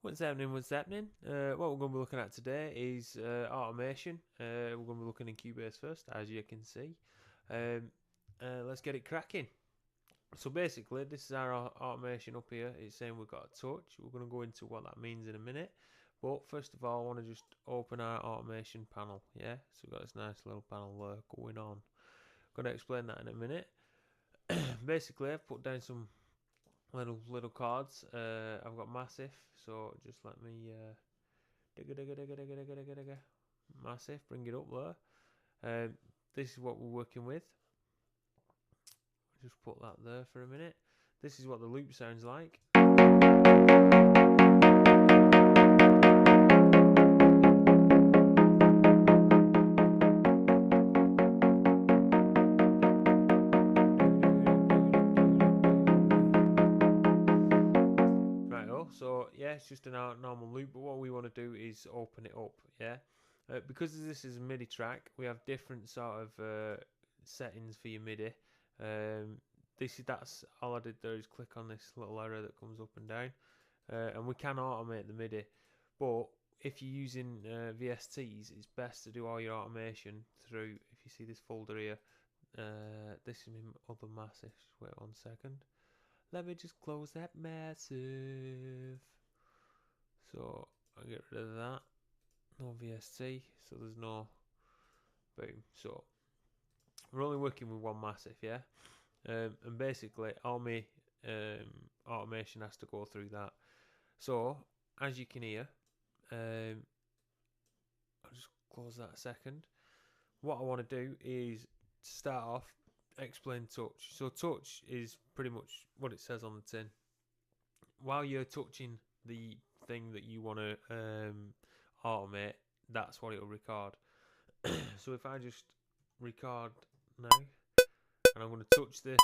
What's happening? What's happening? What we're going to be looking at today is automation. We're going to be looking in Cubase first, as you can see. Let's get it cracking. So basically, this is our automation up here. It's saying we've got a touch. We're going to go into what that means in a minute. But first of all, I want to just open our automation panel. Yeah, so we've got this nice little panel going on. I'm going to explain that in a minute. Basically, I've put down some little cards. I've got massive, so just let me massive, bring it up there. This is what we're working with. Just put that there for a minute. This is what the loop sounds like. So yeah, it's just a normal loop, but what we want to do is open it up. Yeah, because this is a MIDI track, we have different sort of settings for your MIDI. That's all I did there is click on this little arrow that comes up and down, and we can automate the MIDI. But if you're using VSTs, it's best to do all your automation through. If you see this folder here, this is my other massive. Wait 1 second. Let me just close that massive. So I'll get rid of that. No VST, so there's no boom. So we're only working with one massive, yeah. And basically, all my automation has to go through that. So as you can hear, I'll just close that a second. What I want to do is start off explain touch. So touch is pretty much what it says on the tin. While you're touching the thing that you want to automate, that's what it'll record. So if I just record now, and I'm going to touch the,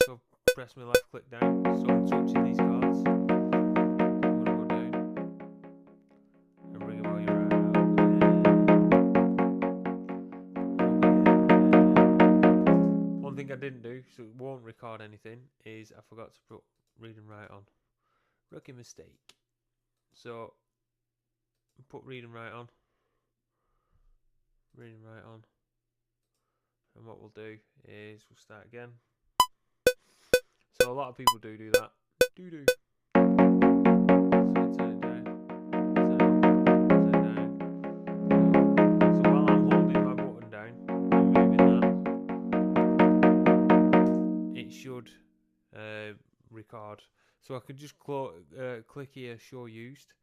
so press my left click down, so I'm touching these cards. I'm going to go down and bring it while you're out. One thing I didn't do, so it won't record anything, is I forgot to put read and write on. Rookie mistake. So put read and write on. Read and write on. And what we'll do is we'll start again. So a lot of people do that. Do. So turn it down. Turn it down. So while I'm holding my button down and moving that, it should record. So I could just click here, show used,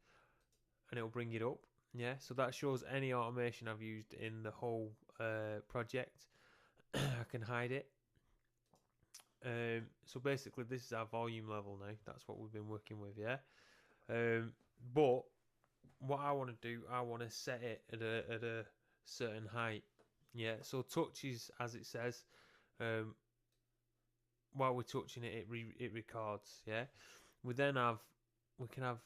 and it'll bring it up. Yeah, so that shows any automation I've used in the whole project. I can hide it. So basically, this is our volume level now. That's what we've been working with, yeah. But what I want to do, I want to set it at a certain height. Yeah. So touch is, as it says, while we're touching it, it records. Yeah. We can have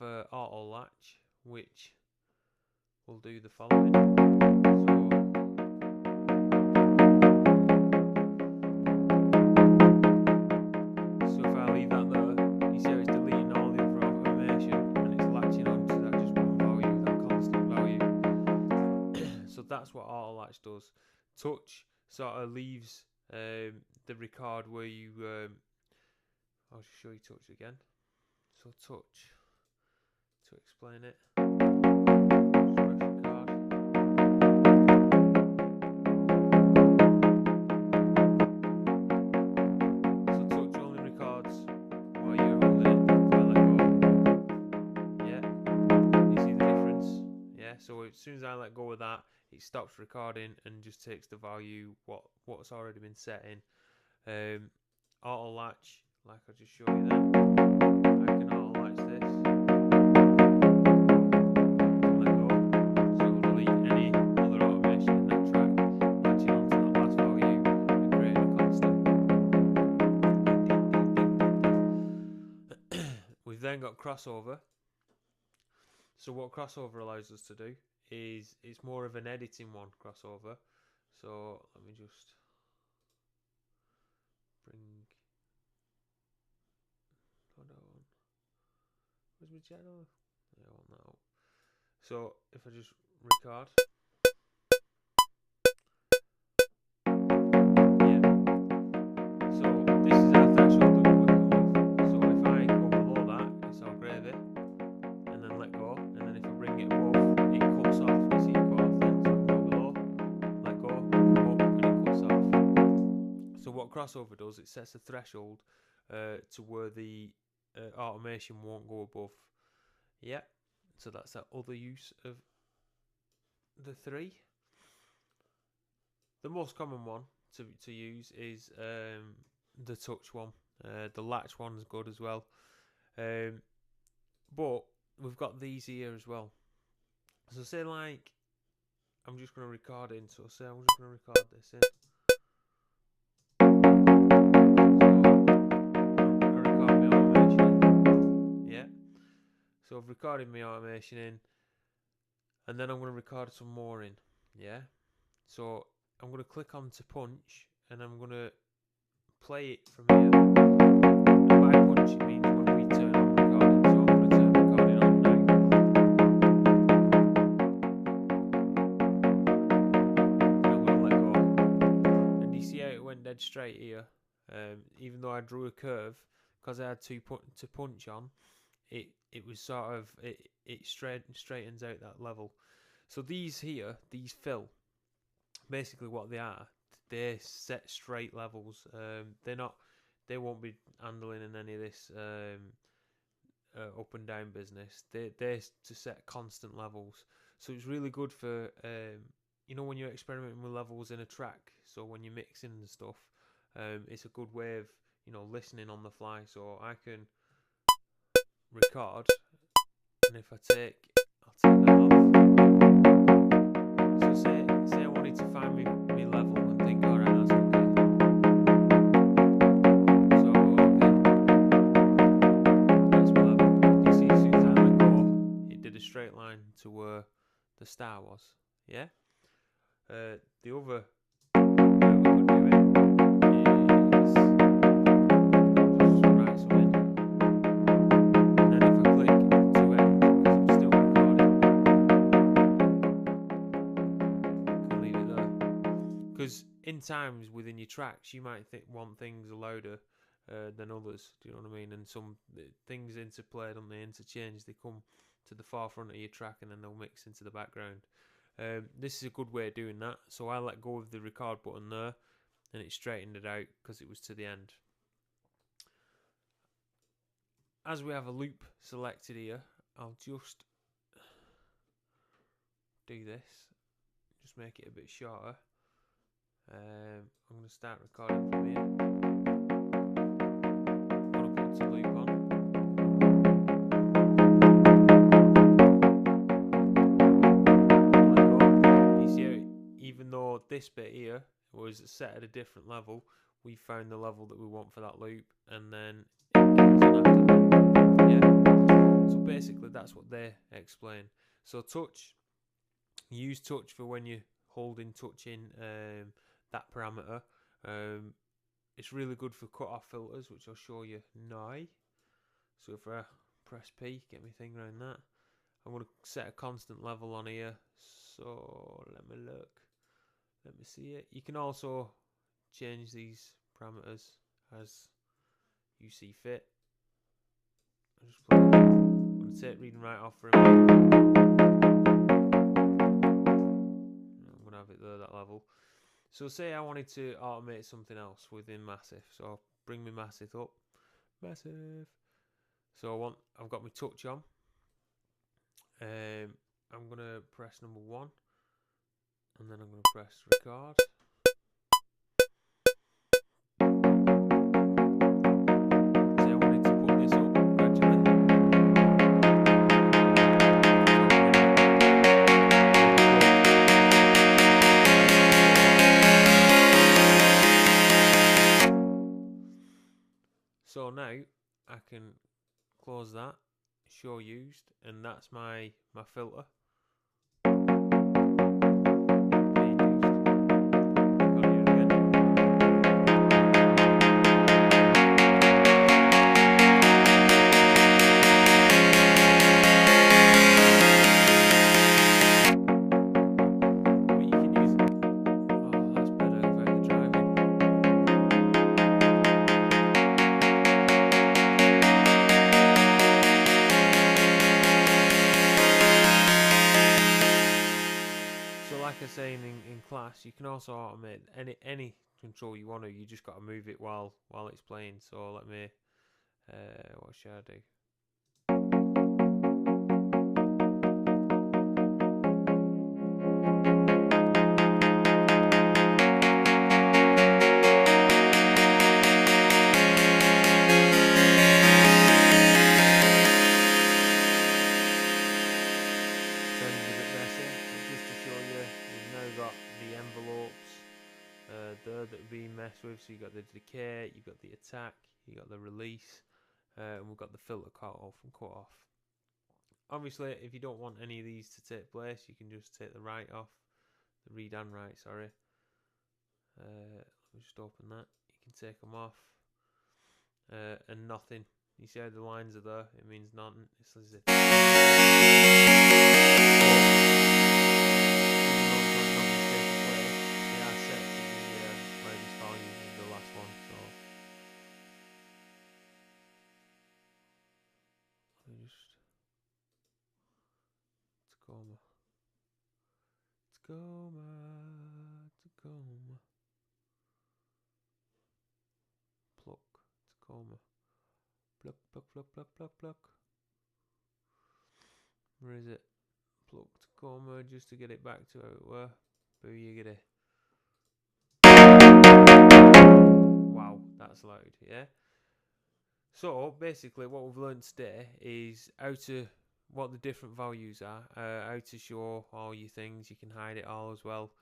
auto latch, which will do the following. So if I leave that there, you see how it's deleting all the other automation and it's latching onto that just one value, that constant value. So that's what auto latch does. Touch sort of leaves the record where you. I'll just show you touch again. So touch to explain it. So as soon as I let go of that, it stops recording and just takes the value what's already been set in. Auto latch, like I just showed you then, I can auto latch this. Let go, so it will delete any other automation in that track, latching onto that last value and creating a constant. We've then got crossover. So what crossover allows us to do is it's more of an editing one, crossover. So let me just bring, hold on, where's my channel? I want that So if I just record, yeah. So this is our threshold that we're working with. So if I go below that, it's all gravy, and then let go, and then if I bring it above, it cuts off. You see it go off then, so go below, let go, come up, and it cuts off. So what crossover does, it sets a threshold to where the automation won't go above. Yeah, so that's that other use of the 3. The most common one to use is the touch one. The latch one's good as well. But we've got these here as well. So say like, I'm just going to record in. So say I'm just going to record this in. So I've recorded my automation in, and then I'm going to record some more in, yeah? So I'm going to click on to punch, and I'm going to play it from here. And by punch it means when we turn on recording, so I'm going to turn recording on now. And I'm going to let go. And you see how it went dead straight here? Even though I drew a curve, because I had to punch on, it was sort of, it straightens out that level. So these here, these fill, basically what they are, they're set straight levels. They won't be handling in any of this up and down business. They're to set constant levels. So it's really good for you know, when you're experimenting with levels in a track. So when you're mixing and stuff, it's a good way of, you know, listening on the fly. So I can record, and if I'll take that off. So say I wanted to find me level and think, alright, that's okay. So I'll go, okay, that's my level. You see, as soon as I let go, it did a straight line to where the star was. Yeah? The other way we could do it is just write some in. Because in times within your tracks, you might want things louder than others. Do you know what I mean? And some things interplay, don't they? Interchange. They come to the forefront of your track, and then they'll mix into the background. This is a good way of doing that. So I let go of the record button there, and it straightened it out because it was to the end. As we have a loop selected here, I'll just do this. Just make it a bit shorter. I'm going to start recording from here. I'm going to put the loop on. You see how, even though this bit here was set at a different level, we found the level that we want for that loop, and then it goes on after that. Yeah. So basically that's what they explain. So touch, use touch for when you're holding touch in that parameter. It's really good for cut-off filters, which I'll show you now. So if I press P, get my thing around that. I'm going to set a constant level on here. So let me look. Let me see it. You can also change these parameters as you see fit. I'll just play it. I'm going to take reading right off for a minute. I'm going to have it there, that level. So say I wanted to automate something else within Massive. So I'll bring my Massive up. Massive. So I've got my touch on. I'm going to press number 1. And then I'm going to press record. Say I wanted to put this up gradually. So now I can close that, show used, and that's my filter. like I was saying in class, you can also automate any control you want to. You just got to move it while it's playing. So let me, what should I do? The envelopes there that are being messed with. So you got the decay, you got the attack, you got the release, and we've got the filter cut off and cut off. Obviously, if you don't want any of these to take place, you can just take the right off, the read and write. Sorry. Let me just open that. You can take them off, and nothing. You see how the lines are there? It means nothing. It's as if Tacoma. Pluck, Tacoma. Pluck. Where is it? Pluck, Tacoma, just to get it back to how it were. Booyagity. Wow, that's loud, yeah? So, basically, what we've learned today is what the different values are, how to show all your things. You can hide it all as well.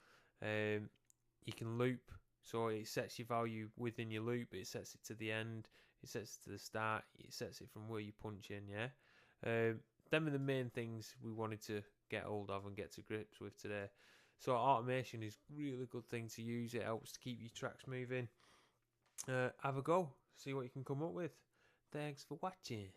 You can loop, so it sets your value within your loop. It sets it to the end. It sets it to the start. It sets it from where you punch in. Yeah. Them are the main things we wanted to get hold of and get to grips with today. So automation is a really good thing to use. It helps to keep your tracks moving. Have a go. See what you can come up with. Thanks for watching.